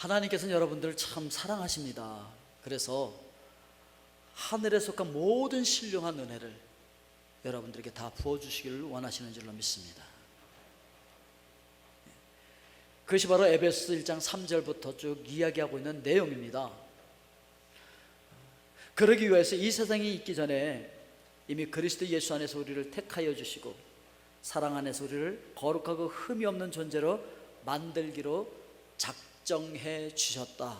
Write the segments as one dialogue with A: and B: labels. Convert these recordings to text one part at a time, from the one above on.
A: 하나님께서는 여러분들을 참 사랑하십니다. 그래서 하늘에 속한 모든 신령한 은혜를 여러분들에게 다 부어주시기를 원하시는 줄로 믿습니다. 그것이 바로 에베소 1장 3절부터 쭉 이야기하고 있는 내용입니다. 그러기 위해서 이 세상이 있기 전에 이미 그리스도 예수 안에서 우리를 택하여 주시고 사랑 안에서 우리를 거룩하고 흠이 없는 존재로 만들기로 작정해 주셨다.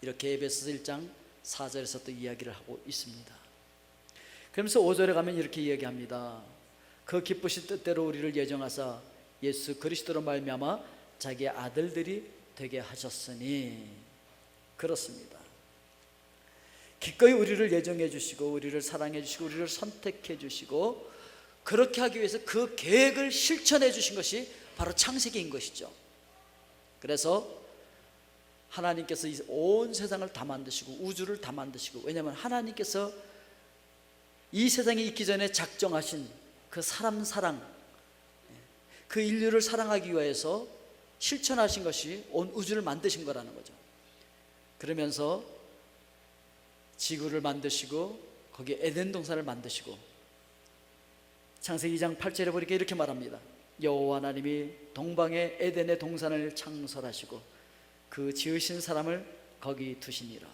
A: 이렇게 에베소 1장 4절에서 또 이야기를 하고 있습니다. 그러면서 5절에 가면 이렇게 이야기합니다. 그 기쁘신 뜻대로 우리를 예정하사 예수 그리스도로 말미암아 자기의 아들들이 되게 하셨으니. 그렇습니다. 기꺼이 우리를 예정해 주시고 우리를 사랑해 주시고 우리를 선택해 주시고 그렇게 하기 위해서 그 계획을 실천해 주신 것이 바로 창세기인 것이죠. 그래서 하나님께서 온 세상을 다 만드시고 우주를 다 만드시고, 왜냐하면 하나님께서 이 세상에 있기 전에 작정하신 그 사람 사랑, 그 인류를 사랑하기 위해서 실천하신 것이 온 우주를 만드신 거라는 거죠. 그러면서 지구를 만드시고 거기에 에덴 동산을 만드시고, 창세기 2장 8절에 보니까 이렇게 말합니다. 여호와 하나님이 동방의 에덴의 동산을 창설하시고 그 지으신 사람을 거기 두시니라.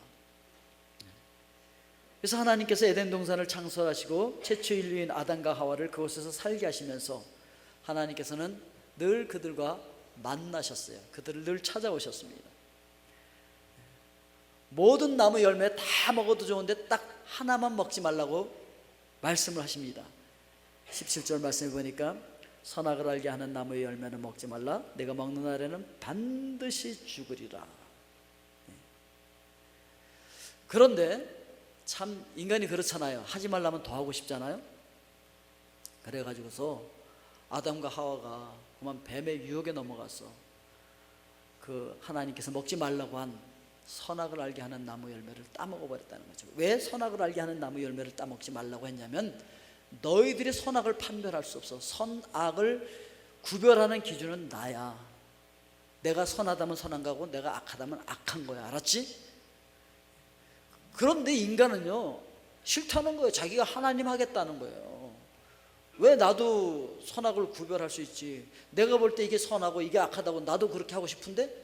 A: 그래서 하나님께서 에덴 동산을 창설하시고 최초 인류인 아담과 하와를 그곳에서 살게 하시면서 하나님께서는 늘 그들과 만나셨어요. 그들을 늘 찾아오셨습니다. 모든 나무 열매 다 먹어도 좋은데 딱 하나만 먹지 말라고 말씀을 하십니다. 17절 말씀을 보니까 선악을 알게 하는 나무의 열매는 먹지 말라. 내가 먹는 날에는 반드시 죽으리라. 그런데 참 인간이 그렇잖아요. 하지 말라면 더 하고 싶잖아요. 그래가지고서 아담과 하와가 그만 뱀의 유혹에 넘어가서 그 하나님께서 먹지 말라고 한 선악을 알게 하는 나무 열매를 따먹어 버렸다는 거죠. 왜 선악을 알게 하는 나무 열매를 따먹지 말라고 했냐면, 너희들이 선악을 판별할 수 없어. 선악을 구별하는 기준은 나야. 내가 선하다면 선한 거고 내가 악하다면 악한 거야. 알았지? 그런데 인간은요 싫다는 거예요. 자기가 하나님 하겠다는 거예요. 왜 나도 선악을 구별할 수 있지? 내가 볼 때 이게 선하고 이게 악하다고 나도 그렇게 하고 싶은데?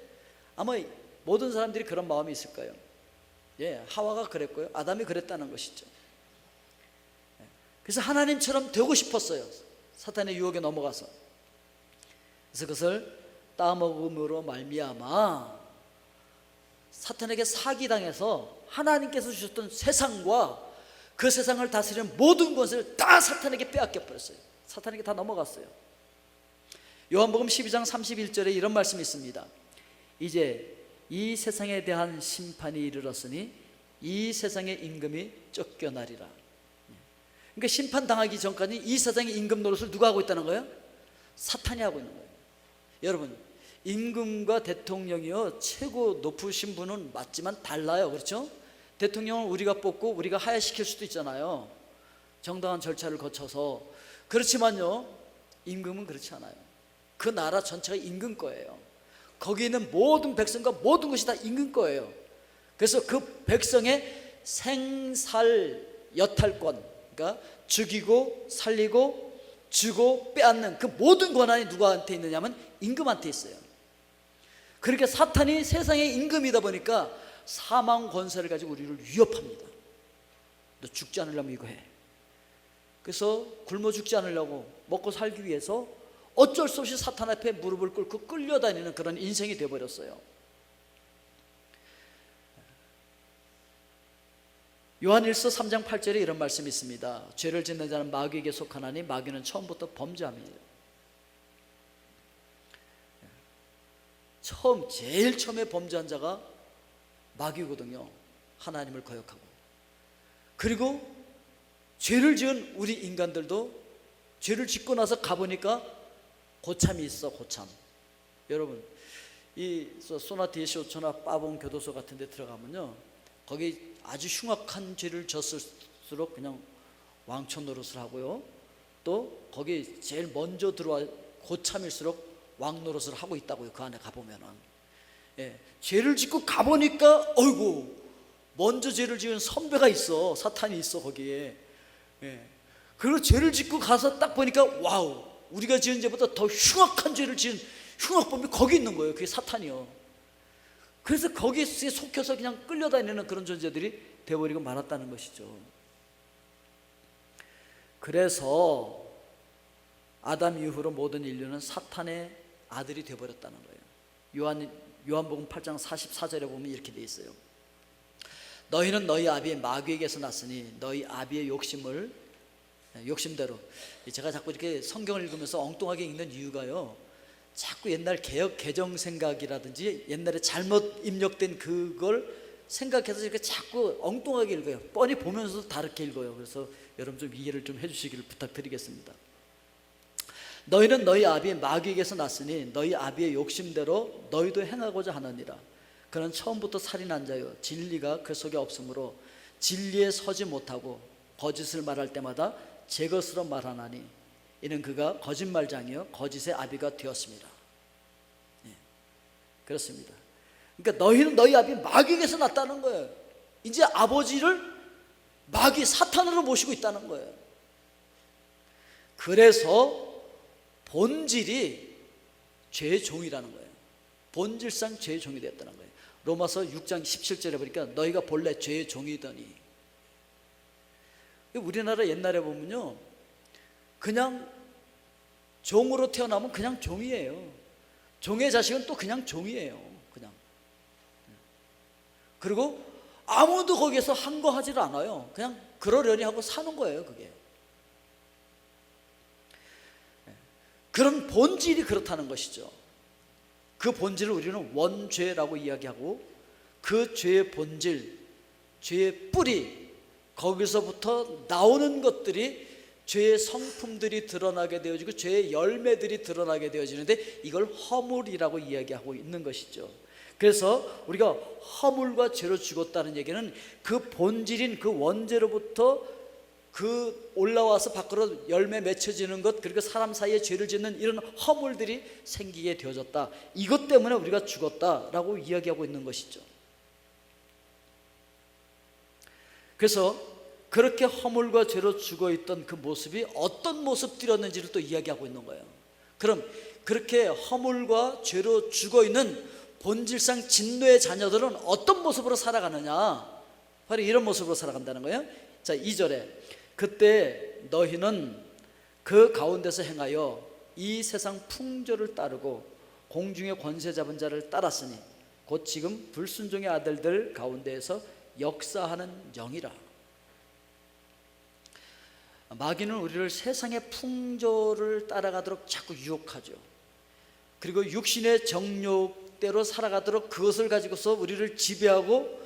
A: 아마 모든 사람들이 그런 마음이 있을 거예요. 예, 하와가 그랬고요, 아담이 그랬다는 것이죠. 그래서 하나님처럼 되고 싶었어요. 사탄의 유혹에 넘어가서. 그래서 그것을 따먹음으로 말미암아 사탄에게 사기당해서 하나님께서 주셨던 세상과 그 세상을 다스리는 모든 것을 다 사탄에게 빼앗겨 버렸어요. 사탄에게 다 넘어갔어요. 요한복음 12장 31절에 이런 말씀이 있습니다. 이제 이 세상에 대한 심판이 이르렀으니 이 세상의 임금이 쫓겨나리라. 그러니까 심판당하기 전까지 이 세상의 임금 노릇을 누가 하고 있다는 거예요? 사탄이 하고 있는 거예요. 여러분, 임금과 대통령이요 최고 높으신 분은 맞지만 달라요. 그렇죠? 대통령을 우리가 뽑고 우리가 하야시킬 수도 있잖아요. 정당한 절차를 거쳐서. 그렇지만요 임금은 그렇지 않아요. 그 나라 전체가 임금 거예요. 거기 있는 모든 백성과 모든 것이 다 임금 거예요. 그래서 그 백성의 생살 여탈권, 그러니까 죽이고 살리고 주고 빼앗는 그 모든 권한이 누구한테 있느냐면 임금한테 있어요. 그러니까 사탄이 세상의 임금이다 보니까 사망 권세를 가지고 우리를 위협합니다. 너 죽지 않으려면 이거 해. 그래서 굶어 죽지 않으려고 먹고 살기 위해서 어쩔 수 없이 사탄 앞에 무릎을 꿇고 끌려다니는 그런 인생이 되어버렸어요. 요한일서 3장 8절에 이런 말씀이 있습니다. 죄를 짓는 자는 마귀에게 속하나니 마귀는 처음부터 범죄함이에요. 제일 처음에 범죄한 자가 마귀거든요. 하나님을 거역하고. 그리고 죄를 지은 우리 인간들도 죄를 짓고 나서 가보니까 고참이 있어. 고참. 여러분, 이 소나티에쇼초나 빠봉 교도소 같은 데 들어가면요 거기 아주 흉악한 죄를 졌을수록 그냥 왕초 노릇을 하고요, 또 거기 제일 먼저 들어와 고참일수록 왕 노릇을 하고 있다고요. 그 안에 가보면은. 죄를 짓고 가보니까 어이구, 먼저 죄를 지은 선배가 있어. 사탄이 있어 거기에. 그리고 죄를 짓고 가서 딱 보니까 와우, 우리가 지은 죄보다 더 흉악한 죄를 지은 흉악범이 거기 있는 거예요. 그게 사탄이요. 그래서 거기에 속혀서 그냥 끌려다니는 그런 존재들이 되어버리고 말았다는 것이죠. 그래서 아담 이후로 모든 인류는 사탄의 아들이 되어버렸다는 거예요. 요한복음 8장 44절에 보면 이렇게 돼 있어요. 너희는 너희 아비의 마귀에게서 났으니 너희 아비의 욕심대로. 제가 자꾸 이렇게 성경을 읽으면서 엉뚱하게 읽는 이유가요, 자꾸 옛날 개혁 개정 생각이라든지 옛날에 잘못 입력된 그걸 생각해서 이렇게 자꾸 엉뚱하게 읽어요. 뻔히 보면서도 다르게 읽어요. 그래서 여러분 좀 이해를 좀 해주시기를 부탁드리겠습니다. 너희는 너희 아비의 마귀에게서 났으니 너희 아비의 욕심대로 너희도 행하고자 하느니라. 그는 처음부터 살인한 자요 진리가 그 속에 없으므로 진리에 서지 못하고 거짓을 말할 때마다 제 것으로 말하나니 이는 그가 거짓말장이요 거짓의 아비가 되었습니다. 그렇습니다. 그러니까 너희는 너희 아비 마귀에게서 났다는 거예요. 이제 아버지를 마귀 사탄으로 모시고 있다는 거예요. 그래서 본질이 죄의 종이라는 거예요. 본질상 죄의 종이 되었다는 거예요. 로마서 6장 17절에 보니까 너희가 본래 죄의 종이더니. 우리나라 옛날에 보면요, 그냥 종으로 태어나면 그냥 종이에요. 종의 자식은 또 그냥 종이에요. 그냥. 그리고 아무도 거기에서 한 거 하지를 않아요. 그냥 그러려니 하고 사는 거예요. 그게. 그런 본질이 그렇다는 것이죠. 그 본질을 우리는 원죄라고 이야기하고, 그 죄의 본질, 죄의 뿌리, 거기서부터 나오는 것들이 죄의 성품들이 드러나게 되어지고 죄의 열매들이 드러나게 되어지는데 이걸 허물이라고 이야기하고 있는 것이죠. 그래서 우리가 허물과 죄로 죽었다는 얘기는 그 본질인 그 원죄로부터 그 올라와서 밖으로 열매 맺혀지는 것, 그리고 사람 사이에 죄를 짓는 이런 허물들이 생기게 되어졌다. 이것 때문에 우리가 죽었다라고 이야기하고 있는 것이죠. 그래서 그렇게 허물과 죄로 죽어있던 그 모습이 어떤 모습들이었는지를 또 이야기하고 있는 거예요. 그럼 그렇게 허물과 죄로 죽어있는 본질상 진노의 자녀들은 어떤 모습으로 살아가느냐? 바로 이런 모습으로 살아간다는 거예요. 자, 2절에 그때 너희는 그 가운데서 행하여 이 세상 풍조를 따르고 공중의 권세 잡은 자를 따랐으니 곧 지금 불순종의 아들들 가운데에서 역사하는 영이라. 마귀는 우리를 세상의 풍조를 따라가도록 자꾸 유혹하죠. 그리고 육신의 정욕대로 살아가도록 그것을 가지고서 우리를 지배하고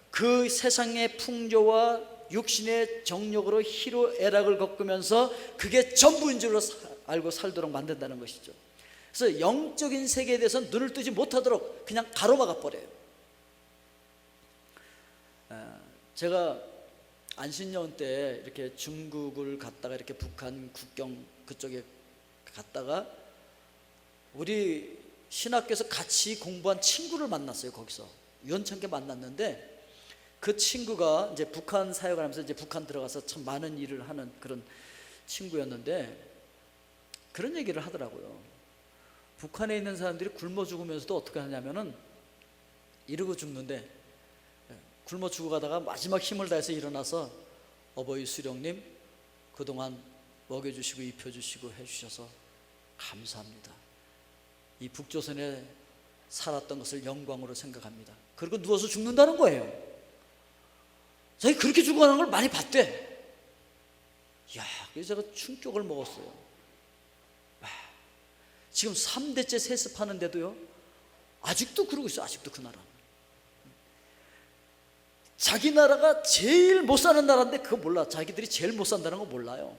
A: 그 세상의 풍조와 육신의 정욕으로 희로애락을 겪으면서 그게 전부인 줄로 알고 살도록 만든다는 것이죠. 그래서 영적인 세계에 대해서 눈을 뜨지 못하도록 그냥 가로막아 버려요. 제가 안신년 때 이렇게 중국을 갔다가 이렇게 북한 국경 그쪽에 갔다가 우리 신학교에서 같이 공부한 친구를 만났어요. 거기서 우연찮게 만났는데 그 친구가 이제 북한 사역을 하면서 이제 북한 들어가서 참 많은 일을 하는 그런 친구였는데 그런 얘기를 하더라고요. 북한에 있는 사람들이 굶어 죽으면서도 어떻게 하냐면은 이러고 죽는데, 굶어 죽어가다가 마지막 힘을 다해서 일어나서 어버이 수령님 그동안 먹여주시고 입혀주시고 해주셔서 감사합니다. 이 북조선에 살았던 것을 영광으로 생각합니다. 그리고 누워서 죽는다는 거예요. 자기 그렇게 죽어가는 걸 많이 봤대. 이야, 그래서 제가 충격을 먹었어요. 와, 지금 3대째 세습하는데도요 아직도 그러고 있어요. 아직도 그 나라. 자기 나라가 제일 못 사는 나라인데 그거 몰라. 자기들이 제일 못 산다는 거 몰라요.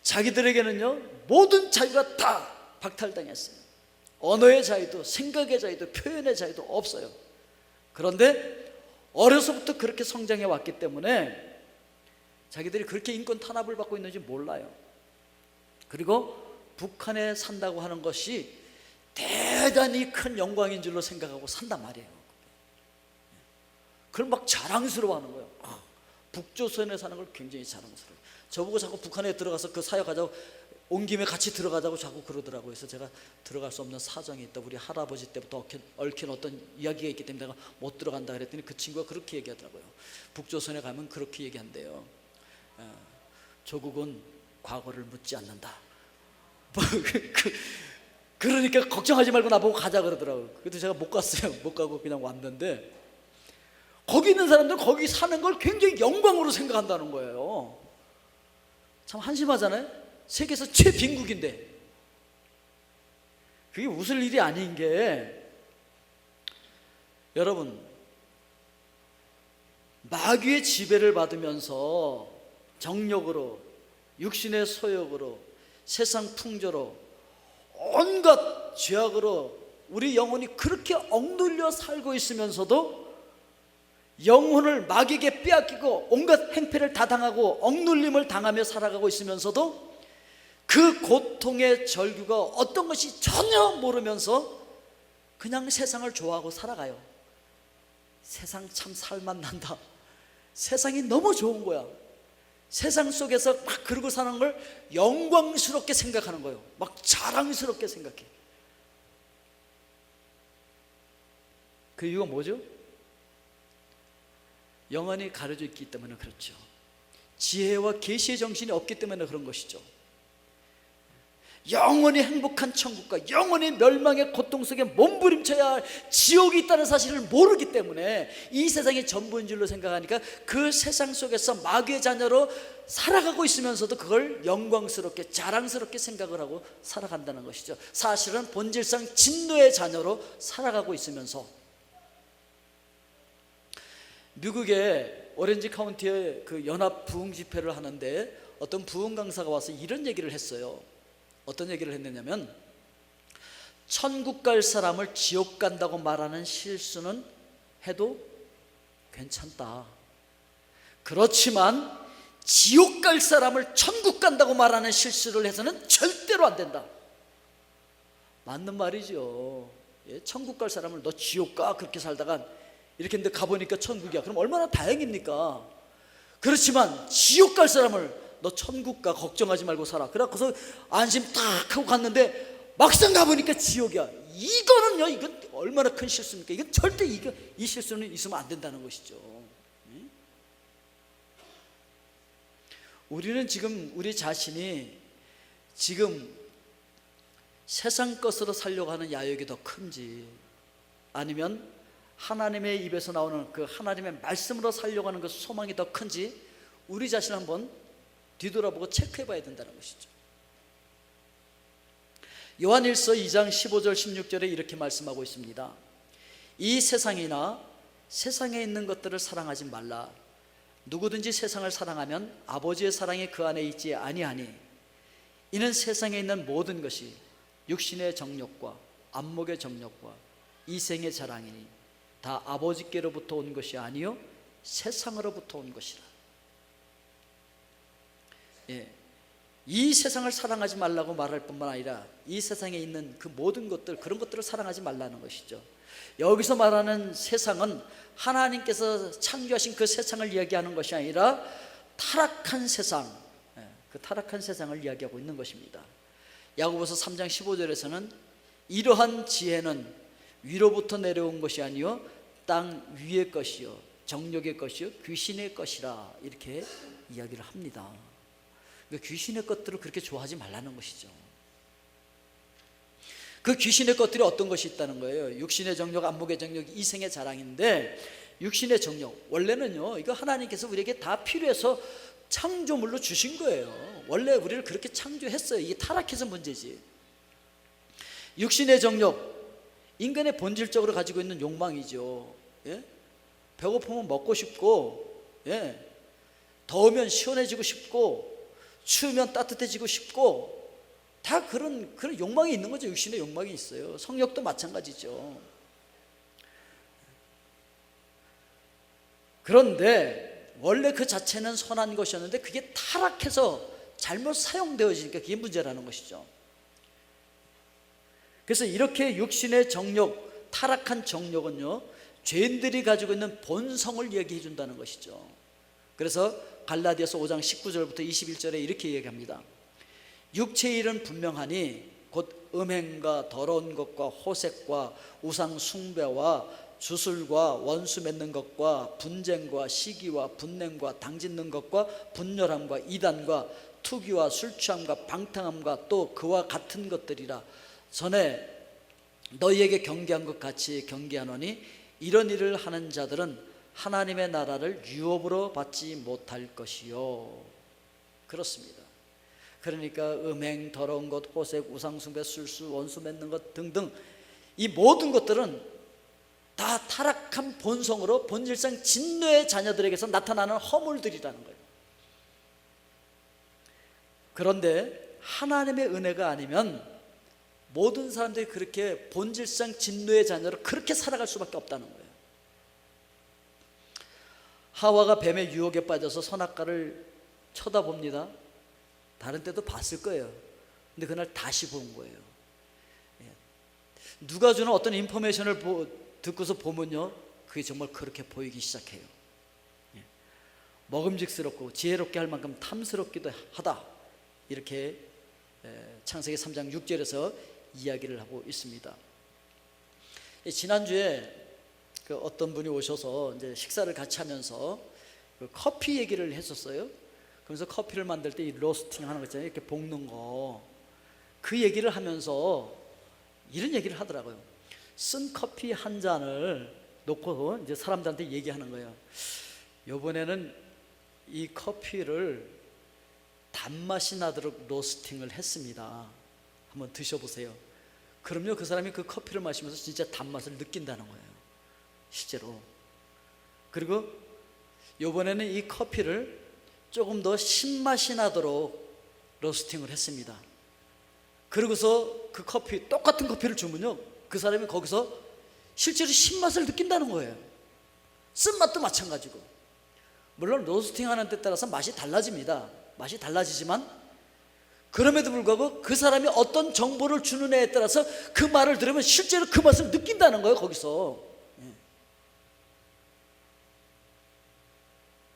A: 자기들에게는요 모든 자유가 다 박탈당했어요. 언어의 자유도 생각의 자유도 표현의 자유도 없어요. 그런데 어려서부터 그렇게 성장해 왔기 때문에 자기들이 그렇게 인권 탄압을 받고 있는지 몰라요. 그리고 북한에 산다고 하는 것이 대단히 큰 영광인 줄로 생각하고 산단 말이에요. 그걸 막 자랑스러워하는 거예요. 북조선에 사는 걸 굉장히 자랑스러워요. 저보고 자꾸 북한에 들어가서 그 사역하자고, 온 김에 같이 들어가자고 자꾸 그러더라고요. 그래서 제가 들어갈 수 없는 사정이 있다, 우리 할아버지 때부터 얽힌 어떤 이야기가 있기 때문에 내가 못 들어간다 그랬더니 그 친구가 그렇게 얘기하더라고요. 북조선에 가면 그렇게 얘기한대요. 조국은 과거를 묻지 않는다. 그러니까 걱정하지 말고 나보고 가자 그러더라고요. 그래도 제가 못 갔어요. 못 가고 그냥 왔는데, 거기 있는 사람들은 거기 사는 걸 굉장히 영광으로 생각한다는 거예요. 참 한심하잖아요. 세계에서 최빈국인데. 그게 웃을 일이 아닌 게, 여러분, 마귀의 지배를 받으면서 정욕으로, 육신의 소욕으로, 세상 풍조로, 온갖 죄악으로 우리 영혼이 그렇게 억눌려 살고 있으면서도, 영혼을 마귀에게 빼앗기고 온갖 행패를 다 당하고 억눌림을 당하며 살아가고 있으면서도 그 고통의 절규가 어떤 것이 전혀 모르면서 그냥 세상을 좋아하고 살아가요. 세상 참 살맛난다. 세상이 너무 좋은 거야. 세상 속에서 막 그러고 사는 걸 영광스럽게 생각하는 거예요. 막 자랑스럽게 생각해. 그 이유가 뭐죠? 영원히 가려져 있기 때문에 그렇죠. 지혜와 계시의 정신이 없기 때문에 그런 것이죠. 영원히 행복한 천국과 영원히 멸망의 고통 속에 몸부림쳐야 할 지옥이 있다는 사실을 모르기 때문에 이 세상이 전부인 줄로 생각하니까 그 세상 속에서 마귀의 자녀로 살아가고 있으면서도 그걸 영광스럽게 자랑스럽게 생각을 하고 살아간다는 것이죠. 사실은 본질상 진노의 자녀로 살아가고 있으면서, 미국의 오렌지 카운티에 그 연합 부흥 집회를 하는데 어떤 부흥 강사가 와서 이런 얘기를 했어요. 어떤 얘기를 했느냐면, 천국 갈 사람을 지옥 간다고 말하는 실수는 해도 괜찮다. 그렇지만 지옥 갈 사람을 천국 간다고 말하는 실수를 해서는 절대로 안 된다. 맞는 말이죠. 천국 갈 사람을 너 지옥 가 그렇게 살다가 이렇게 했는데 가보니까 천국이야. 그럼 얼마나 다행입니까? 그렇지만 지옥 갈 사람을 너 천국 가 걱정하지 말고 살아. 그래서 안심 딱 하고 갔는데 막상 가보니까 지옥이야. 이거는요, 이건 얼마나 큰 실수입니까? 이건 절대 이 실수는 있으면 안 된다는 것이죠. 우리는 지금 우리 자신이 지금 세상 것으로 살려고 하는 야욕이 더 큰지, 아니면 하나님의 입에서 나오는 그 하나님의 말씀으로 살려고 하는 그 소망이 더 큰지 우리 자신 한번 뒤돌아보고 체크해 봐야 된다는 것이죠. 요한일서 2장 15절 16절에 이렇게 말씀하고 있습니다. 이 세상이나 세상에 있는 것들을 사랑하지 말라. 누구든지 세상을 사랑하면 아버지의 사랑이 그 안에 있지 아니하니, 이는 세상에 있는 모든 것이 육신의 정욕과 안목의 정욕과 이생의 자랑이니 다 아버지께로부터 온 것이 아니요 세상으로부터 온 것이라. 이 세상을 사랑하지 말라고 말할 뿐만 아니라 이 세상에 있는 그 모든 것들, 그런 것들을 사랑하지 말라는 것이죠. 여기서 말하는 세상은 하나님께서 창조하신 그 세상을 이야기하는 것이 아니라 타락한 세상, 그 타락한 세상을 이야기하고 있는 것입니다. 야고보서 3장 15절에서는 이러한 지혜는 위로부터 내려온 것이 아니요 땅 위의 것이요 정욕의 것이요 귀신의 것이라, 이렇게 이야기를 합니다. 그러니까 귀신의 것들을 그렇게 좋아하지 말라는 것이죠. 그 귀신의 것들이 어떤 것이 있다는 거예요. 육신의 정욕, 안목의 정욕, 이생의 자랑인데, 육신의 정욕, 원래는요 이거 하나님께서 우리에게 다 필요해서 창조물로 주신 거예요. 원래 우리를 그렇게 창조했어요. 이게 타락해서 문제지. 육신의 정욕, 인간의 본질적으로 가지고 있는 욕망이죠. 배고프면 먹고 싶고, 더우면 시원해지고 싶고, 추우면 따뜻해지고 싶고, 다 그런 욕망이 있는 거죠. 육신의 욕망이 있어요. 성욕도 마찬가지죠. 그런데 원래 그 자체는 선한 것이었는데 그게 타락해서 잘못 사용되어지니까 그게 문제라는 것이죠. 그래서 이렇게 육신의 정욕, 타락한 정욕은요, 죄인들이 가지고 있는 본성을 얘기해 준다는 것이죠. 그래서 갈라디아서 5장 19절부터 21절에 이렇게 얘기합니다. 육체의 일은 분명하니 곧 음행과 더러운 것과 호색과 우상 숭배와 주술과 원수 맺는 것과 분쟁과 시기와 분냄과 당짓는 것과 분열함과 이단과 투기와 술취함과 방탕함과 또 그와 같은 것들이라. 전에 너희에게 경계한 것 같이 경계하노니 이런 일을 하는 자들은 하나님의 나라를 유업으로 받지 못할 것이요. 그렇습니다. 그러니까 음행, 더러운 것, 호색, 우상숭배, 술수, 원수 맺는 것 등등 이 모든 것들은 다 타락한 본성으로 본질상 진노의 자녀들에게서 나타나는 허물들이라는 거예요. 그런데 하나님의 은혜가 아니면 모든 사람들이 그렇게 본질상 진노의 자녀로 그렇게 살아갈 수밖에 없다는 거예요. 하와가 뱀의 유혹에 빠져서 선악과를 쳐다봅니다. 다른 때도 봤을 거예요. 근데 그날 다시 본 거예요. 누가 주는 어떤 인포메이션을 듣고서 보면요, 그게 정말 그렇게 보이기 시작해요. 먹음직스럽고 지혜롭게 할 만큼 탐스럽기도 하다, 이렇게 창세기 3장 6절에서 이야기를 하고 있습니다. 지난주에 어떤 분이 오셔서 이제 식사를 같이 하면서 커피 얘기를 했었어요. 그래서 커피를 만들 때 이 로스팅 하는 거 있잖아요, 이렇게 볶는 거. 그 얘기를 하면서 이런 얘기를 하더라고요. 쓴 커피 한 잔을 놓고 이제 사람들한테 얘기하는 거예요. 이번에는 이 커피를 단맛이 나도록 로스팅을 했습니다. 한번 드셔보세요. 그럼요, 그 사람이 그 커피를 마시면서 진짜 단맛을 느낀다는 거예요, 실제로. 그리고 이번에는 이 커피를 조금 더 신맛이 나도록 로스팅을 했습니다. 그러고서 그 커피, 똑같은 커피를 주면요, 그 사람이 거기서 실제로 신맛을 느낀다는 거예요. 쓴맛도 마찬가지고. 물론 로스팅하는 데 따라서 맛이 달라집니다. 맛이 달라지지만 그럼에도 불구하고 그 사람이 어떤 정보를 주는 애에 따라서 그 말을 들으면 실제로 그 맛을 느낀다는 거예요, 거기서.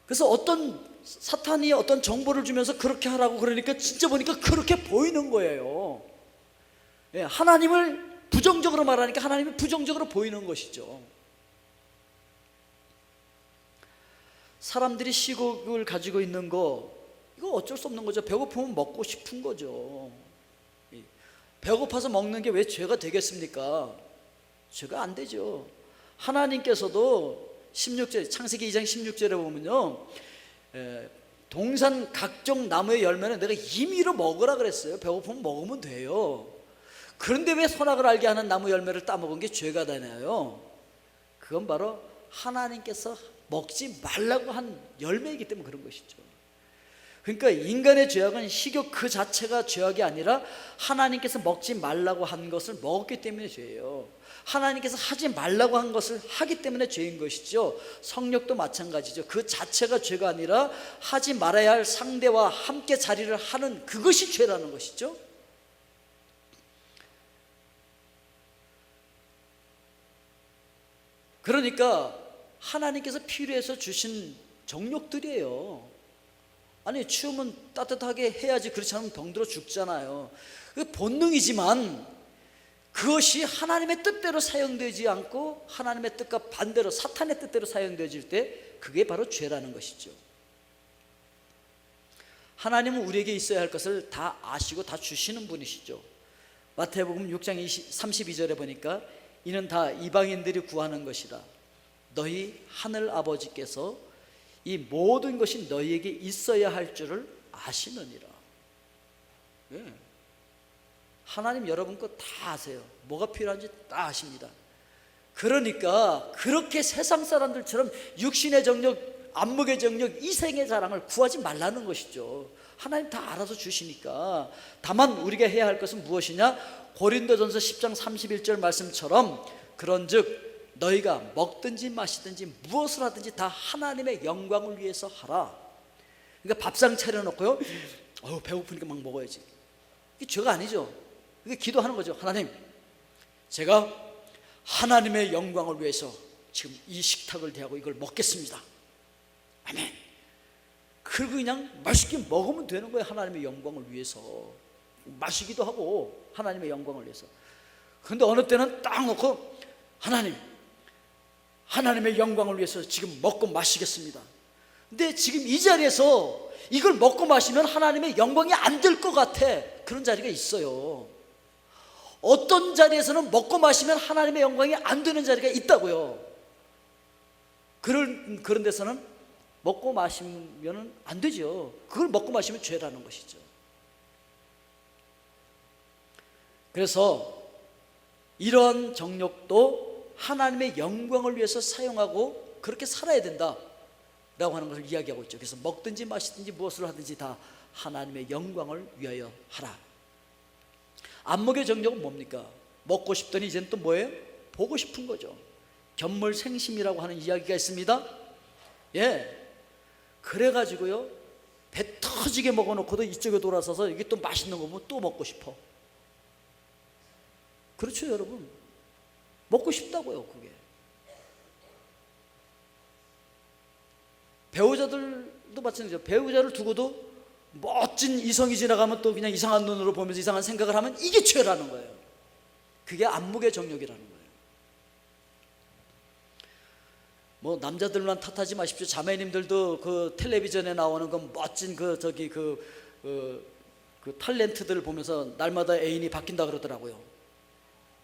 A: 그래서 어떤 사탄이 어떤 정보를 주면서 그렇게 하라고 그러니까 진짜 보니까 그렇게 보이는 거예요. 하나님을 부정적으로 말하니까 하나님이 부정적으로 보이는 것이죠. 사람들이 식욕을 가지고 있는 거, 이거 어쩔 수 없는 거죠. 배고프면 먹고 싶은 거죠. 배고파서 먹는 게 왜 죄가 되겠습니까? 죄가 안 되죠. 하나님께서도 16절, 창세기 2장 16절에 보면요, 동산 각종 나무의 열매는 내가 임의로 먹으라 그랬어요. 배고프면 먹으면 돼요. 그런데 왜 선악을 알게 하는 나무 열매를 따먹은 게 죄가 되나요? 그건 바로 하나님께서 먹지 말라고 한 열매이기 때문에 그런 것이죠. 그러니까 인간의 죄악은 식욕 그 자체가 죄악이 아니라 하나님께서 먹지 말라고 한 것을 먹었기 때문에 죄예요. 하나님께서 하지 말라고 한 것을 하기 때문에 죄인 것이죠. 성욕도 마찬가지죠. 그 자체가 죄가 아니라 하지 말아야 할 상대와 함께 자리를 하는 그것이 죄라는 것이죠. 그러니까 하나님께서 필요해서 주신 정욕들이에요. 아니, 추우면 따뜻하게 해야지, 그렇지 않으면 병들어 죽잖아요. 그게 본능이지만 그것이 하나님의 뜻대로 사용되지 않고 하나님의 뜻과 반대로 사탄의 뜻대로 사용되어질 때 그게 바로 죄라는 것이죠. 하나님은 우리에게 있어야 할 것을 다 아시고 다 주시는 분이시죠. 마태복음 6장 32절에 보니까 이는 다 이방인들이 구하는 것이라. 너희 하늘 아버지께서 이 모든 것이 너희에게 있어야 할 줄을 아시느니라. 네. 하나님 여러분 거 다 아세요. 뭐가 필요한지 다 아십니다. 그러니까 그렇게 세상 사람들처럼 육신의 정력, 안목의 정력, 이생의 자랑을 구하지 말라는 것이죠. 하나님 다 알아서 주시니까. 다만 우리가 해야 할 것은 무엇이냐? 고린도전서 10장 31절 말씀처럼 그런즉 너희가 먹든지 마시든지 무엇을 하든지 다 하나님의 영광을 위해서 하라. 그러니까 밥상 차려놓고요, 배고프니까 막 먹어야지. 이게 죄가 아니죠. 이게 기도하는 거죠. 하나님, 제가 하나님의 영광을 위해서 지금 이 식탁을 대하고 이걸 먹겠습니다. 아멘. 그리고 그냥 맛있게 먹으면 되는 거예요. 하나님의 영광을 위해서 마시기도 하고 하나님의 영광을 위해서. 그런데 어느 때는 딱 놓고 하나님의 영광을 위해서 지금 먹고 마시겠습니다. 근데 지금 이 자리에서 이걸 먹고 마시면 하나님의 영광이 안 될 것 같아. 그런 자리가 있어요. 어떤 자리에서는 먹고 마시면 하나님의 영광이 안 되는 자리가 있다고요. 그런 데서는 먹고 마시면 안 되죠. 그걸 먹고 마시면 죄라는 것이죠. 그래서 이러한 정욕도 하나님의 영광을 위해서 사용하고 그렇게 살아야 된다 라고 하는 것을 이야기하고 있죠. 그래서 먹든지 마시든지 무엇을 하든지 다 하나님의 영광을 위하여 하라. 안목의 정욕은 뭡니까? 먹고 싶더니 이제는 또 뭐예요? 보고 싶은 거죠. 견물생심이라고 하는 이야기가 있습니다. 예, 그래가지고요 배 터지게 먹어놓고도 이쪽에 돌아서서 이게 또 맛있는 거 보면 또 먹고 싶어. 그렇죠 여러분. 먹고 싶다고요. 그게 배우자들도 마찬가지죠. 배우자를 두고도 멋진 이성이 지나가면 또 그냥 이상한 눈으로 보면서 이상한 생각을 하면 이게 죄라는 거예요. 그게 안목의 정욕이라는 거예요. 뭐 남자들만 탓하지 마십시오. 자매님들도 그 텔레비전에 나오는 그 멋진 그 탤런트들을 보면서 날마다 애인이 바뀐다 그러더라고요.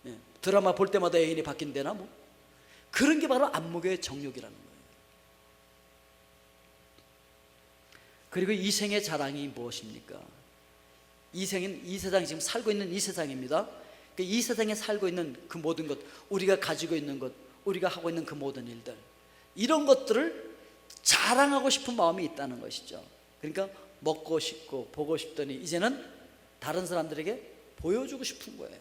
A: 예, 드라마 볼 때마다 애인이 바뀐대나 뭐. 그런 게 바로 안목의 정욕이라는 거예요. 그리고 이 생의 자랑이 무엇입니까? 이 생은 이 세상, 지금 살고 있는 이 세상입니다. 이 세상에 살고 있는 그 모든 것, 우리가 가지고 있는 것, 우리가 하고 있는 그 모든 일들, 이런 것들을 자랑하고 싶은 마음이 있다는 것이죠. 그러니까 먹고 싶고 보고 싶더니 이제는 다른 사람들에게 보여주고 싶은 거예요.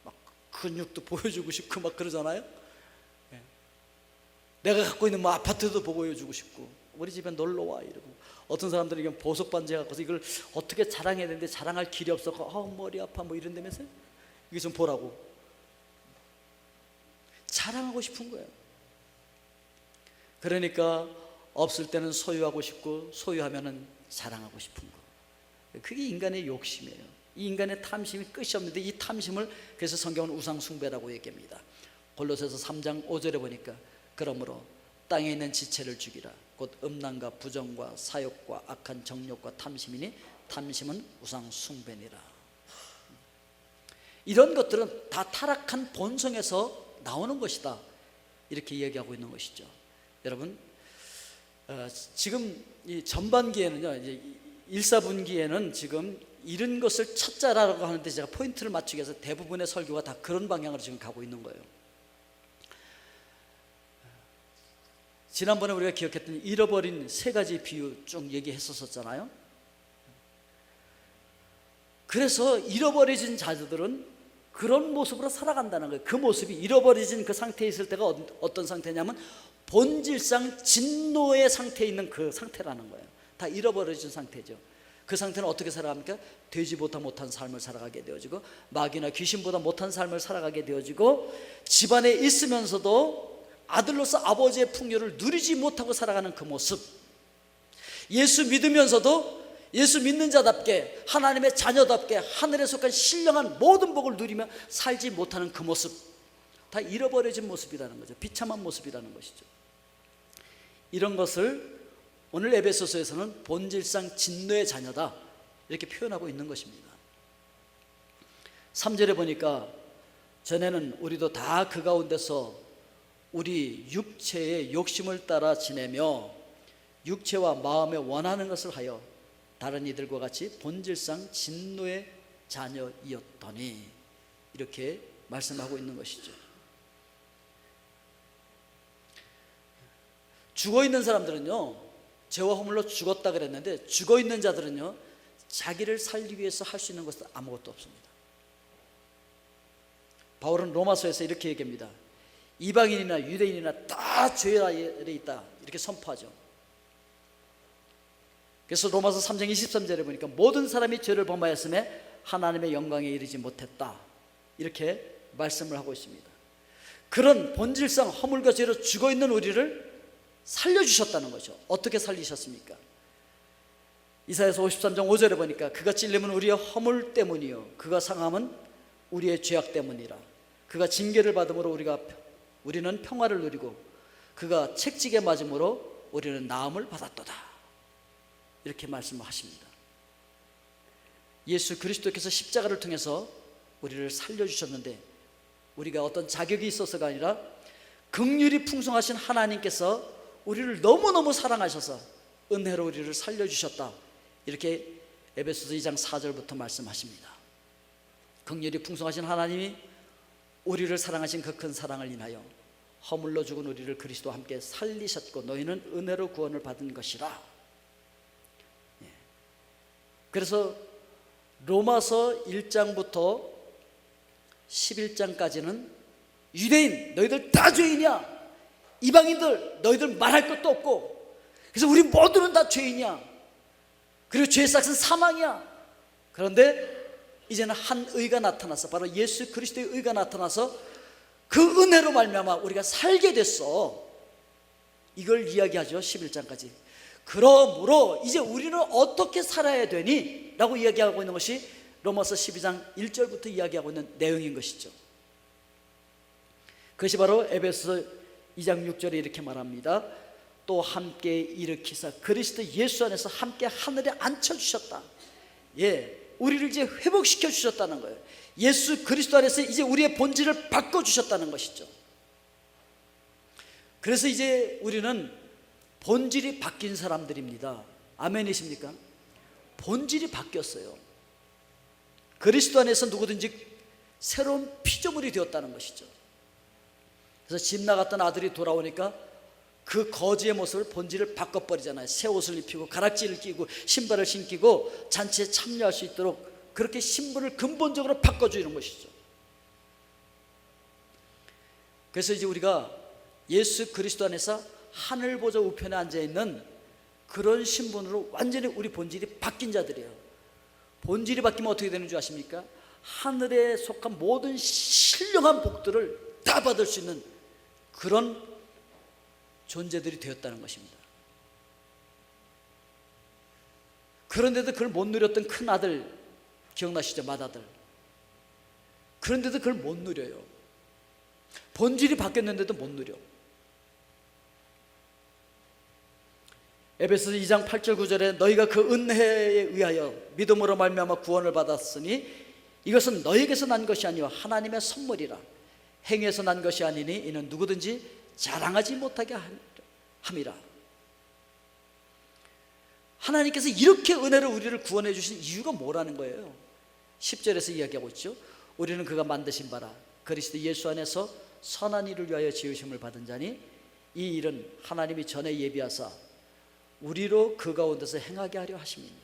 A: 막 근육도 보여주고 싶고 막 그러잖아요. 내가 갖고 있는 뭐 아파트도 보여주고 싶고, 우리 집에 놀러와 이러고, 어떤 사람들은 이건 보석 반지 갖고서 이걸 어떻게 자랑해야 되는데 자랑할 길이 없어서 머리 아파 뭐 이런다면서 이게 좀 보라고 자랑하고 싶은 거예요. 그러니까 없을 때는 소유하고 싶고 소유하면은 자랑하고 싶은 거. 그게 인간의 욕심이에요. 이 인간의 탐심이 끝이 없는데 이 탐심을 그래서 성경은 우상 숭배라고 얘기합니다. 골로새서 3장 5절에 보니까 그러므로 땅에 있는 지체를 죽이라. 곧 음란과 부정과 사욕과 악한 정욕과 탐심이니 탐심은 우상 숭배니라. 이런 것들은 다 타락한 본성에서 나오는 것이다, 이렇게 얘기하고 있는 것이죠. 여러분, 지금 이 전반기에는요, 이제 1, 4분기에는 지금 이런 것을 찾자라고 하는데 제가 포인트를 맞추기 위해서 대부분의 설교가 다 그런 방향으로 지금 가고 있는 거예요. 지난번에 우리가 기억했던 잃어버린 세 가지 비유 쭉 얘기했었잖아요. 그래서 잃어버려진 자들은 그런 모습으로 살아간다는 거예요. 그 모습이 잃어버려진 그 상태에 있을 때가 어떤 상태냐면 본질상 진노의 상태에 있는 그 상태라는 거예요. 다 잃어버려진 상태죠. 그 상태는 어떻게 살아갑니까? 돼지보다 못한 삶을 살아가게 되어지고 마귀나 귀신보다 못한 삶을 살아가게 되어지고 집안에 있으면서도 아들로서 아버지의 풍요를 누리지 못하고 살아가는 그 모습, 예수 믿으면서도 예수 믿는 자답게 하나님의 자녀답게 하늘에 속한 신령한 모든 복을 누리며 살지 못하는 그 모습, 다 잃어버려진 모습이라는 거죠. 비참한 모습이라는 것이죠. 이런 것을 오늘 에베소서에서는 본질상 진노의 자녀다, 이렇게 표현하고 있는 것입니다. 3절에 보니까 전에는 우리도 다 그 가운데서 우리 육체의 욕심을 따라 지내며 육체와 마음에 원하는 것을 하여 다른 이들과 같이 본질상 진노의 자녀이었더니, 이렇게 말씀하고 있는 것이죠. 죽어있는 사람들은요, 죄와 허물로 죽었다 그랬는데 죽어있는 자들은요, 자기를 살리기 위해서 할 수 있는 것은 아무것도 없습니다. 바울은 로마서에서 이렇게 얘기합니다. 이방인이나 유대인이나 다 죄 아래 있다, 이렇게 선포하죠. 그래서 로마서 3장 23절에 보니까 모든 사람이 죄를 범하였음에 하나님의 영광에 이르지 못했다, 이렇게 말씀을 하고 있습니다. 그런 본질상 허물과 죄로 죽어있는 우리를 살려주셨다는 거죠. 어떻게 살리셨습니까? 이사야서 53장 5절에 보니까 그가 찔림은 우리의 허물 때문이요 그가 상함은 우리의 죄악 때문이라. 그가 징계를 받음으로 우리는 평화를 누리고 그가 책지게 맞음으로 우리는 나음을 받았도다. 이렇게 말씀하십니다. 예수 그리스도께서 십자가를 통해서 우리를 살려주셨는데 우리가 어떤 자격이 있어서가 아니라 긍휼이 풍성하신 하나님께서 우리를 너무너무 사랑하셔서 은혜로 우리를 살려주셨다. 이렇게 에베소서 2장 4절부터 말씀하십니다. 긍휼이 풍성하신 하나님이 우리를 사랑하신 그 큰 사랑을 인하여 허물로 죽은 우리를 그리스도와 함께 살리셨고 너희는 은혜로 구원을 받은 것이라. 그래서 로마서 1장부터 11장까지는 유대인 너희들 다 죄인이야, 이방인들 너희들 말할 것도 없고, 그래서 우리 모두는 다 죄인이야, 그리고 죄의 삭은 사망이야. 그런데 이제는 한 의가 나타나서, 바로 예수 그리스도의 의가 나타나서 그 은혜로 말미암아 우리가 살게 됐어. 이걸 이야기하죠. 11장까지. 그러므로 이제 우리는 어떻게 살아야 되니? 라고 이야기하고 있는 것이 로마서 12장 1절부터 이야기하고 있는 내용인 것이죠. 그것이 바로 에베소서 2장 6절에 이렇게 말합니다. 또 함께 일으키사 그리스도 예수 안에서 함께 하늘에 앉혀주셨다. 우리를 이제 회복시켜 주셨다는 거예요. 예수 그리스도 안에서 이제 우리의 본질을 바꿔주셨다는 것이죠. 그래서 이제 우리는 본질이 바뀐 사람들입니다. 아멘이십니까? 본질이 바뀌었어요. 그리스도 안에서 누구든지 새로운 피조물이 되었다는 것이죠. 그래서 집 나갔던 아들이 돌아오니까 그 거지의 모습을, 본질을 바꿔버리잖아요. 새 옷을 입히고 가락지를 끼고 신발을 신기고 잔치에 참여할 수 있도록 그렇게 신분을 근본적으로 바꿔주는 것이죠. 그래서 이제 우리가 예수 그리스도 안에서 하늘 보좌 우편에 앉아있는 그런 신분으로 완전히 우리 본질이 바뀐 자들이에요. 본질이 바뀌면 어떻게 되는 줄 아십니까? 하늘에 속한 모든 신령한 복들을 다 받을 수 있는 그런 존재들이 되었다는 것입니다. 그런데도 그걸 못 누렸던 큰 아들 기억나시죠? 맏아들. 그런데도 그걸 못 누려요. 본질이 바뀌었는데도 못 누려. 에베소서 2장 8절 9절에 너희가 그 은혜에 의하여 믿음으로 말미암아 구원을 받았으니 이것은 너희에게서 난 것이 아니요 하나님의 선물이라. 행위에서 난 것이 아니니 이는 누구든지 자랑하지 못하게 함이라. 하나님께서 이렇게 은혜로 우리를 구원해 주신 이유가 뭐라는 거예요? 10절에서 이야기하고 있죠. 우리는 그가 만드신 바라 그리스도 예수 안에서 선한 일을 위하여 지으심을 받은 자니 이 일은 하나님이 전에 예비하사 우리로 그 가운데서 행하게 하려 하심이니라.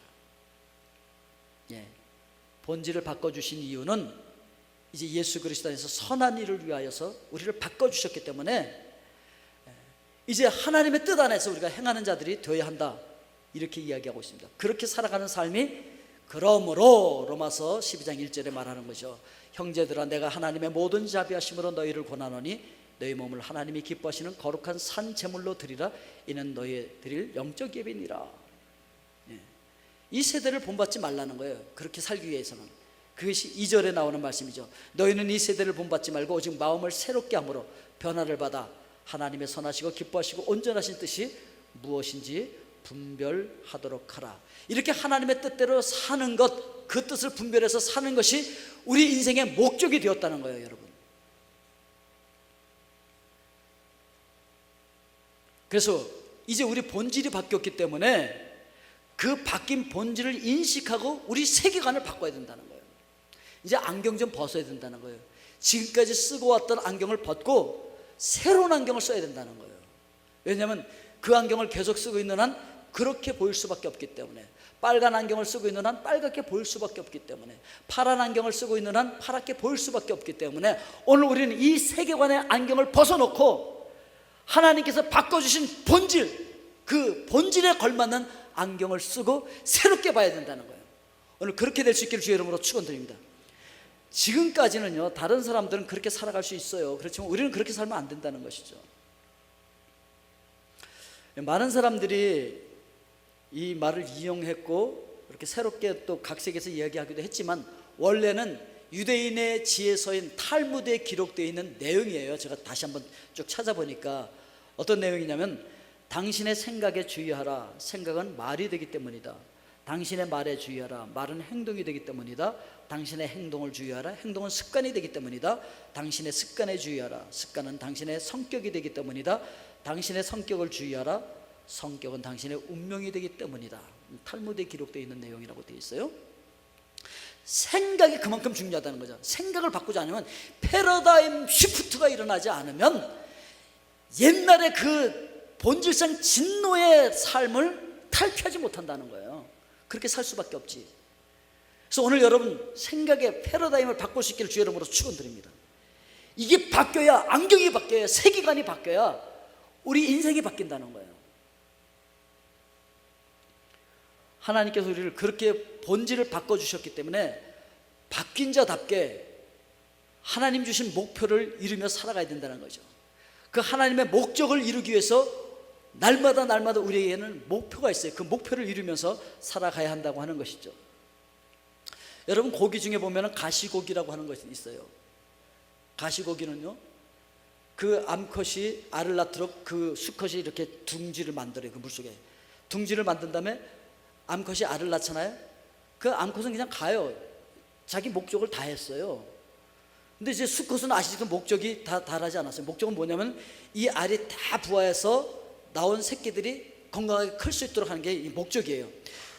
A: 본질을 바꿔주신 이유는 이제 예수 그리스도 안에서 선한 일을 위하여서 우리를 바꿔주셨기 때문에 이제 하나님의 뜻 안에서 우리가 행하는 자들이 되어야 한다, 이렇게 이야기하고 있습니다. 그렇게 살아가는 삶이, 그러므로 로마서 12장 1절에 말하는 거죠. 형제들아 내가 하나님의 모든 자비하심으로 너희를 권하노니 너희 몸을 하나님이 기뻐하시는 거룩한 산 제물로 드리라. 이는 너희 드릴 영적 예배니라. 이 세대를 본받지 말라는 거예요. 그렇게 살기 위해서는. 그것이 2절에 나오는 말씀이죠. 너희는 이 세대를 본받지 말고 오직 마음을 새롭게 함으로 변화를 받아 하나님의 선하시고 기뻐하시고 온전하신 뜻이 무엇인지 분별하도록 하라. 이렇게 하나님의 뜻대로 사는 것, 그 뜻을 분별해서 사는 것이 우리 인생의 목적이 되었다는 거예요, 여러분. 그래서 이제 우리 본질이 바뀌었기 때문에 그 바뀐 본질을 인식하고 우리 세계관을 바꿔야 된다는 거예요. 이제 안경 좀 벗어야 된다는 거예요. 지금까지 쓰고 왔던 안경을 벗고 새로운 안경을 써야 된다는 거예요. 왜냐하면 그 안경을 계속 쓰고 있는 한 그렇게 보일 수밖에 없기 때문에, 빨간 안경을 쓰고 있는 한 빨갛게 보일 수밖에 없기 때문에, 파란 안경을 쓰고 있는 한 파랗게 보일 수밖에 없기 때문에 오늘 우리는 이 세계관의 안경을 벗어놓고 하나님께서 바꿔주신 본질, 그 본질에 걸맞는 안경을 쓰고 새롭게 봐야 된다는 거예요. 오늘 그렇게 될 수 있기를 주의 이름으로 축원드립니다. 지금까지는요, 다른 사람들은 그렇게 살아갈 수 있어요. 그렇지만 우리는 그렇게 살면 안 된다는 것이죠. 많은 사람들이 이 말을 이용했고 이렇게 새롭게 또 각색해서 이야기하기도 했지만, 원래는 유대인의 지혜서인 탈무드에 기록되어 있는 내용이에요. 제가 다시 한번 쭉 찾아보니까 어떤 내용이냐면, 당신의 생각에 주의하라. 생각은 말이 되기 때문이다. 당신의 말에 주의하라. 말은 행동이 되기 때문이다. 당신의 행동을 주의하라. 행동은 습관이 되기 때문이다. 당신의 습관에 주의하라. 습관은 당신의 성격이 되기 때문이다. 당신의 성격을 주의하라. 성격은 당신의 운명이 되기 때문이다. 탈무드에 기록되어 있는 내용이라고 되어 있어요. 생각이 그만큼 중요하다는 거죠. 생각을 바꾸지 않으면, 패러다임 시프트가 일어나지 않으면 옛날에 그 본질상 진노의 삶을 탈피하지 못한다는 거예요. 그렇게 살 수밖에 없지. 그래서 오늘 여러분, 생각의 패러다임을 바꿀 수 있기를 주의 이름으로 축원드립니다. 이게 바뀌어야, 안경이 바뀌어야, 세계관이 바뀌어야 우리 인생이 바뀐다는 거예요. 하나님께서 우리를 그렇게 본질을 바꿔주셨기 때문에 바뀐 자답게 하나님 주신 목표를 이루며 살아가야 된다는 거죠. 그 하나님의 목적을 이루기 위해서 날마다 우리에게는 목표가 있어요. 그 목표를 이루면서 살아가야 한다고 하는 것이죠. 여러분, 고기 중에 보면 가시고기라고 하는 것이 있어요. 가시고기는요, 그 암컷이 알을 낳도록 그 수컷이 이렇게 둥지를 만들어요. 그 물속에 둥지를 만든 다음에 암컷이 알을 낳잖아요. 그 암컷은 그냥 가요. 자기 목적을 다 했어요. 근데 이제 수컷은 아시죠? 그 목적이 다 달하지 않았어요. 목적은 뭐냐면, 이 알이 다 부화해서 나온 새끼들이 건강하게 클 수 있도록 하는 게 이 목적이에요.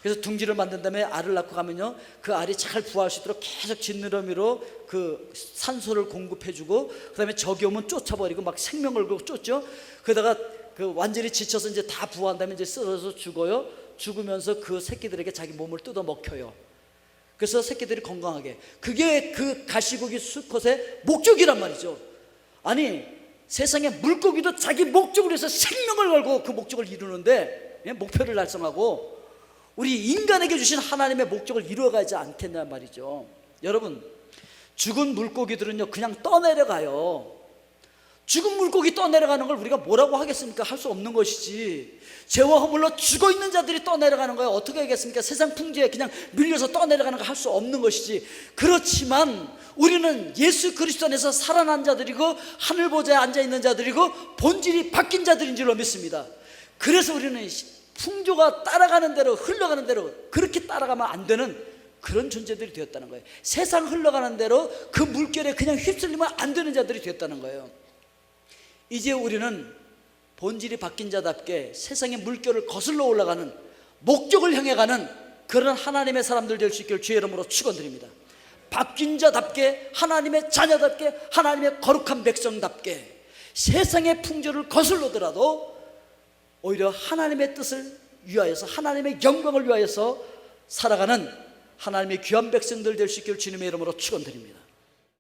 A: 그래서 둥지를 만든 다음에 알을 낳고 가면요, 그 알이 잘 부화할 수 있도록 계속 지느러미로 그 산소를 공급해주고, 그 다음에 적이 오면 쫓아버리고 막 생명을 걸고 쫓죠. 그러다가 그 완전히 지쳐서 이제 다 부화한 다음에 이제 쓰러져서 죽어요. 죽으면서 그 새끼들에게 자기 몸을 뜯어 먹혀요. 그래서 새끼들이 건강하게, 그게 그 가시고기 수컷의 목적이란 말이죠. 아니, 세상에 물고기도 자기 목적을 위해서 생명을 걸고 그 목적을 이루는데, 목표를 달성하고, 우리 인간에게 주신 하나님의 목적을 이루어가지 않겠냐 말이죠. 여러분, 죽은 물고기들은요, 그냥 떠내려가요. 죽은 물고기 떠내려가는 걸 우리가 뭐라고 하겠습니까? 할 수 없는 것이지. 죄와 허물로 죽어있는 자들이 떠내려가는 거예요. 어떻게 하겠습니까? 세상 풍지에 그냥 밀려서 떠내려가는 거 할 수 없는 것이지. 그렇지만 우리는 예수 그리스도 안에서 살아난 자들이고, 하늘 보좌에 앉아있는 자들이고, 본질이 바뀐 자들인 줄로 믿습니다. 그래서 우리는 풍조가 따라가는 대로, 흘러가는 대로 그렇게 따라가면 안 되는 그런 존재들이 되었다는 거예요. 세상 흘러가는 대로 그 물결에 그냥 휩쓸리면 안 되는 자들이 되었다는 거예요. 이제 우리는 본질이 바뀐 자답게 세상의 물결을 거슬러 올라가는, 목적을 향해 가는 그런 하나님의 사람들 될 수 있기를 주의 이름으로 축원드립니다. 바뀐 자답게, 하나님의 자녀답게, 하나님의 거룩한 백성답게 세상의 풍조를 거슬러더라도 오히려 하나님의 뜻을 위하여서, 하나님의 영광을 위하여서 살아가는 하나님의 귀한 백성들 될 수 있기를 주님의 이름으로 축원드립니다.